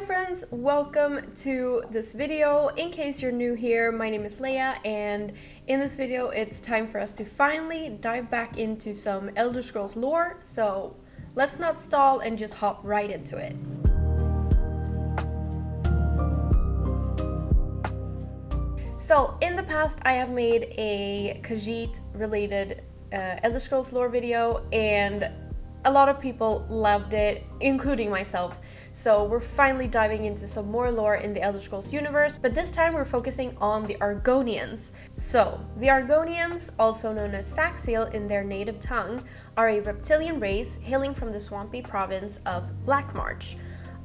friends, welcome to this video. In case you're new here, my name is Leia, and in this video it's time for us to finally dive back into some Elder Scrolls lore, so let's not stall and just hop right into it. So in the past I have made a Khajiit related Elder Scrolls lore video, and a lot of people loved it, including myself. So we're finally diving into some more lore in the Elder Scrolls universe, but this time we're focusing on the Argonians. So, the Argonians, also known as Saxhiel in their native tongue, are a reptilian race hailing from the swampy province of Blackmarch,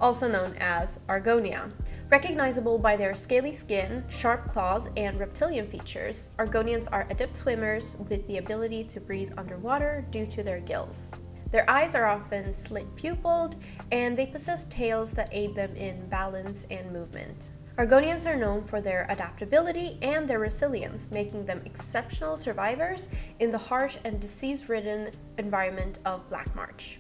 also known as Argonia. Recognizable by their scaly skin, sharp claws, and reptilian features, Argonians are adept swimmers with the ability to breathe underwater due to their gills. Their eyes are often slit-pupilled, and they possess tails that aid them in balance and movement. Argonians are known for their adaptability and their resilience, making them exceptional survivors in the harsh and disease-ridden environment of Blackmarch.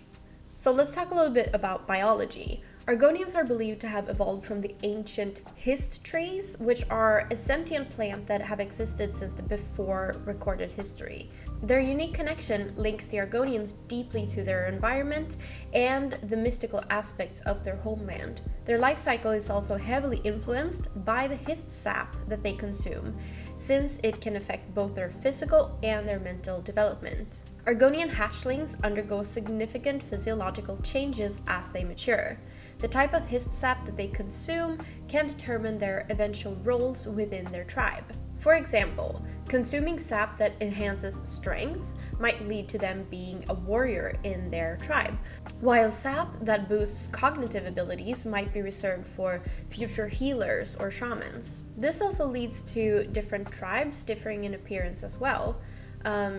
So let's talk a little bit about biology. Argonians are believed to have evolved from the ancient Hist trees, which are a sentient plant that have existed since the before recorded history. Their unique connection links the Argonians deeply to their environment and the mystical aspects of their homeland. Their life cycle is also heavily influenced by the Hist sap that they consume, since it can affect both their physical and their mental development. Argonian hatchlings undergo significant physiological changes as they mature. The type of Hist sap that they consume can determine their eventual roles within their tribe. For example, consuming sap that enhances strength might lead to them being a warrior in their tribe, while sap that boosts cognitive abilities might be reserved for future healers or shamans. This also leads to different tribes differing in appearance as well,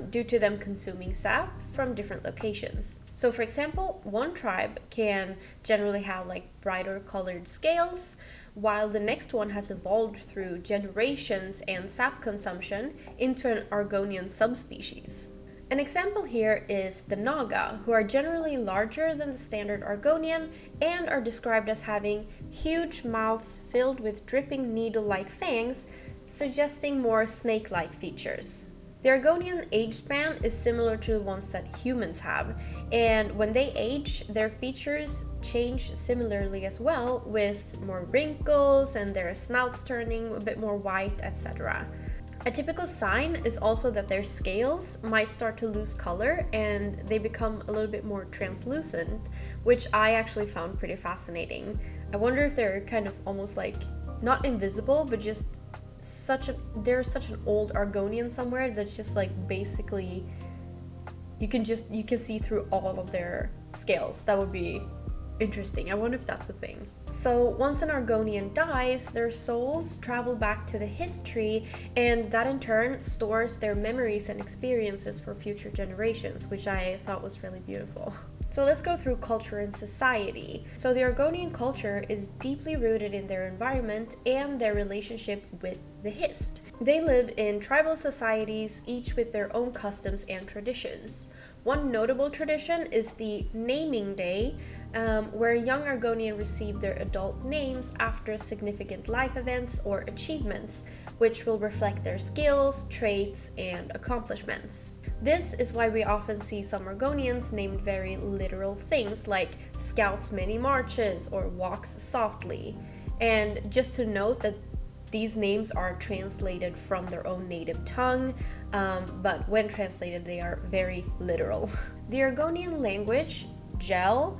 due to them consuming sap from different locations. So for example, one tribe can generally have brighter colored scales, while the next one has evolved through generations and sap consumption into an Argonian subspecies. An example here is the Naga, who are generally larger than the standard Argonian and are described as having huge mouths filled with dripping needle-like fangs, suggesting more snake-like features. The Argonian age span is similar to the ones that humans have, and when they age, their features change similarly as well, with more wrinkles and their snouts turning a bit more white, etc. A typical sign is also that their scales might start to lose color and they become a little bit more translucent, which I actually found pretty fascinating. I wonder if they're kind of almost not invisible, but just there's such an old Argonian somewhere that's just basically you can see through all of their scales. That would be interesting. I wonder if that's a thing. So once an Argonian dies, their souls travel back to the Hist tree, and that in turn stores their memories and experiences for future generations, which I thought was really beautiful. So let's go through culture and society. So the Argonian culture is deeply rooted in their environment and their relationship with the Hist. They live in tribal societies, each with their own customs and traditions. One notable tradition is the naming day, where young Argonian receive their adult names after significant life events or achievements, which will reflect their skills, traits, and accomplishments. This is why we often see some Argonians named very literal things like scouts many marches or walks softly. And just to note that these names are translated from their own native tongue, but when translated they are very literal. The Argonian language, Jill,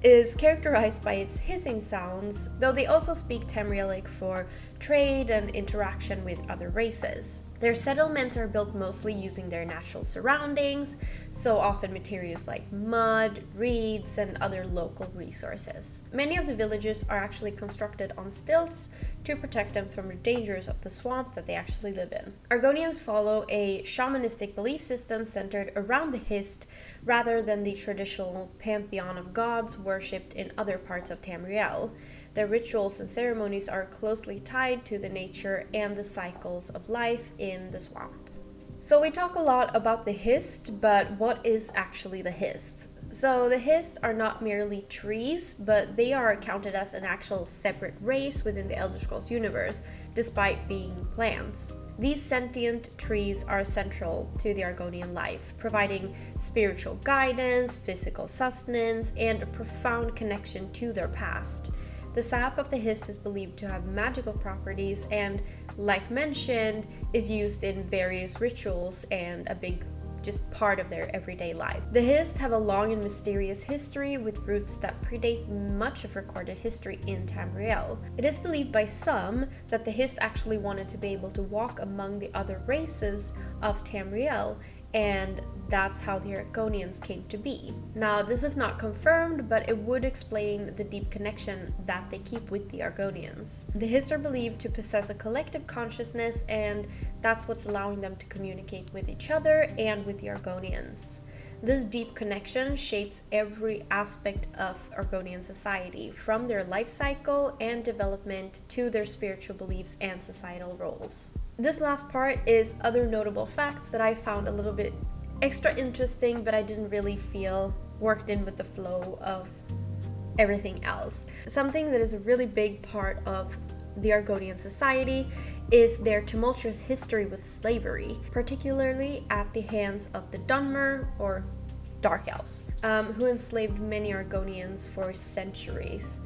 is characterized by its hissing sounds, though they also speak Tamrielic for trade and interaction with other races. Their settlements are built mostly using their natural surroundings, so often materials like mud, reeds, and other local resources. Many of the villages are actually constructed on stilts to protect them from the dangers of the swamp that they actually live in. Argonians follow a shamanistic belief system centered around the Hist rather than the traditional pantheon of gods worshipped in other parts of Tamriel. Their rituals and ceremonies are closely tied to the nature and the cycles of life in the swamp. So we talk a lot about the Hist, but what is actually the Hist? So the Hist are not merely trees, but they are counted as an actual separate race within the Elder Scrolls universe, despite being plants. These sentient trees are central to the Argonian life, providing spiritual guidance, physical sustenance, and a profound connection to their past. The sap of the Hist is believed to have magical properties and, like mentioned, is used in various rituals and a big just part of their everyday life. The Hist have a long and mysterious history with roots that predate much of recorded history in Tamriel. It is believed by some that the Hist actually wanted to be able to walk among the other races of Tamriel, and that's how the Argonians came to be. Now, this is not confirmed, but it would explain the deep connection that they keep with the Argonians. The Hist are believed to possess a collective consciousness, and that's what's allowing them to communicate with each other and with the Argonians. This deep connection shapes every aspect of Argonian society, from their life cycle and development to their spiritual beliefs and societal roles. This last part is other notable facts that I found a little bit extra interesting, but I didn't really feel worked in with the flow of everything else. Something that is a really big part of the Argonian society is their tumultuous history with slavery, particularly at the hands of the Dunmer, or Dark Elves, who enslaved many Argonians for centuries.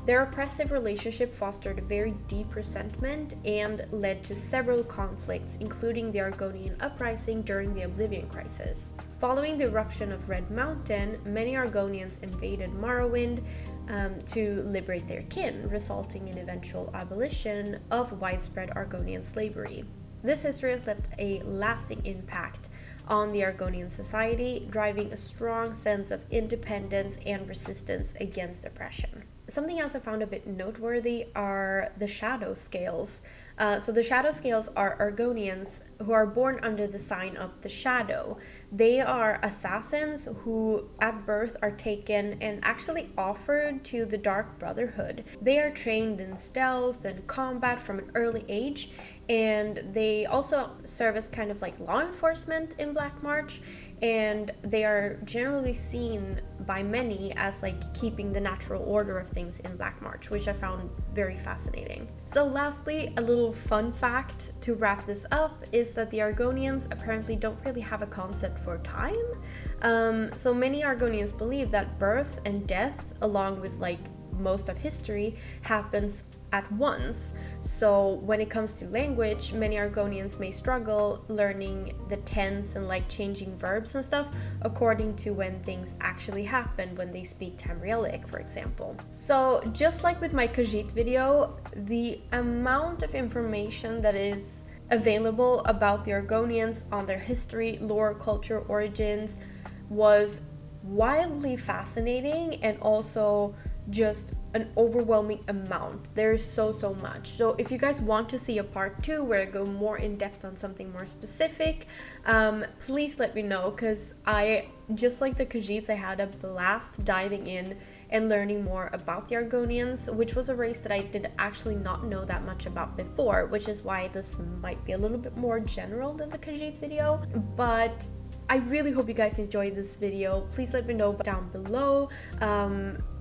Their oppressive relationship fostered a very deep resentment and led to several conflicts, including the Argonian uprising during the Oblivion Crisis. Following the eruption of Red Mountain, many Argonians invaded Morrowind to liberate their kin, resulting in eventual abolition of widespread Argonian slavery. This history has left a lasting impact on the Argonian society, driving a strong sense of independence and resistance against oppression. Something else I found a bit noteworthy are the shadowscales. So the shadowscales are Argonians who are born under the sign of the shadow. They are assassins who at birth are taken and actually offered to the Dark Brotherhood. They are trained in stealth and combat from an early age, and they also serve as kind of like law enforcement in Black March, and they are generally seen by many as like keeping the natural order of things in Black March, which I found very fascinating. So lastly, a little fun fact to wrap this up is that the Argonians apparently don't really have a concept for time. So many Argonians believe that birth and death, along with like most of history, happens at once. So when it comes to language, many Argonians may struggle learning the tense and like changing verbs and stuff according to when things actually happen when they speak Tamrielic, for example. So just like with my Khajiit video, the amount of information that is available about the Argonians on their history, lore, culture, origins was wildly fascinating, and also just an overwhelming amount. There's so much. So if you guys want to see a part 2 where I go more in depth on something more specific, please let me know, because I, just like the Khajiits, I had a blast diving in and learning more about the Argonians, which was a race that I did actually not know that much about before, which is why this might be a little bit more general than the Khajiit video. But I really hope you guys enjoyed this video. Please let me know down below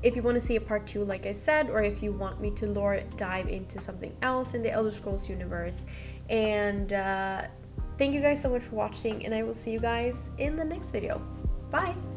if you want to see a part 2, like I said, or if you want me to lore dive into something else in the Elder Scrolls universe. And thank you guys so much for watching, and I will see you guys in the next video. Bye!